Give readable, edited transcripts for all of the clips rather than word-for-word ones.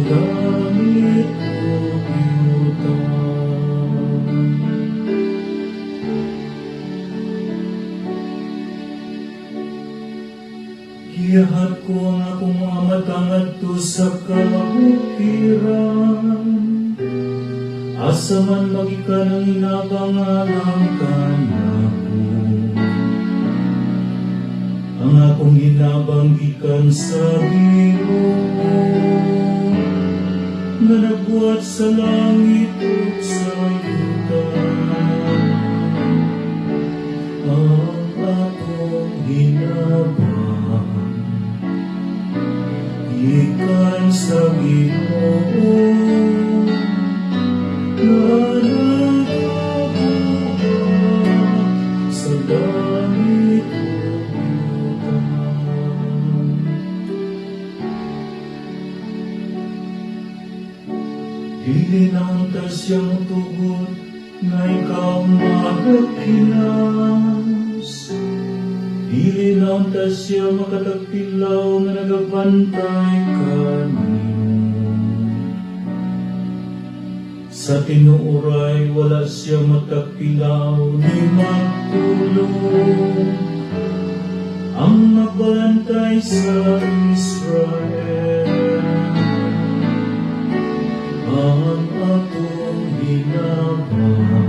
langit ko iutang. Giyahat ko ang akong mga matang adto sa kabukiran, asa man magikan ang inabangalang kanako. Ang akong ginabang gikan sa Ginoo, nga nagbuhat sa langit ug sa yuta. Ang akong ginabang gikan sa Ginoo, nga nagbuhat sa langit ug dili na unta siya motugot nga ikaw magapilas. Dili na unta siya makatagpilaw nga nagabantay kanimo. Sa tinuoray wala siya matagpilaw ni magtulong. Ang magbantay sa Israel, ang atong ginabang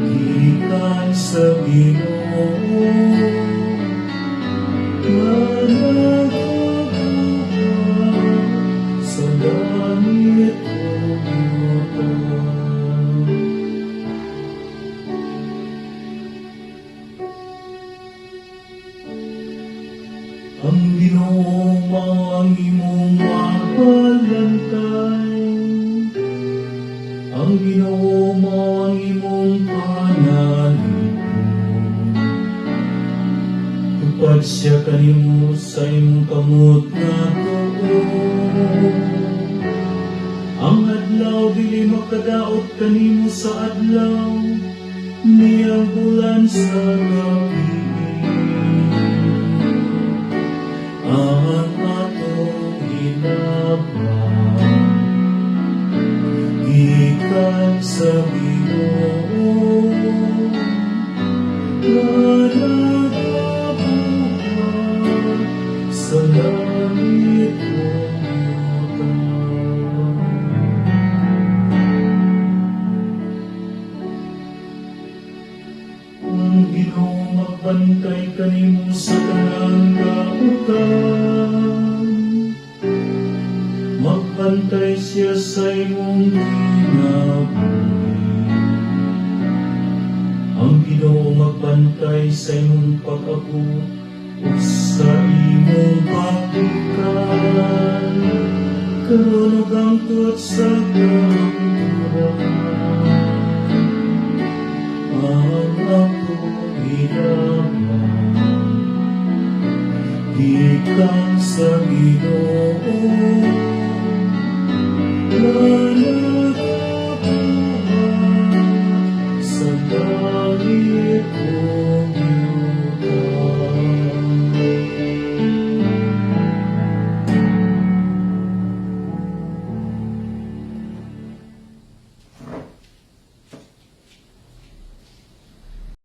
gikan sa Ginoo, nga nagbuhat sa langit ug yuta. Ang Ginoo mao ang imong mabalantay, ang Ginoo mao ang imong panalipod. Tupad siya kanimo sa imong kamot nga tuo. Ang adlaw dili makadaot kanimo sa adlaw, niyang bulan sa gabi. Ang atong ginabang gikan sa Ginoo, nga nagbuhat sa langit ug yuta. Ang Ginoo magbantay kanimo sa tanang kautan, magbantay siya sa imong kinabuhi. Ang Ginoo magbantay sa imong pag-abot ug sa imong pagtikan, karon ug hangtod sa kahimturan. Ang akong ginabang gikan sa Ginoo, nga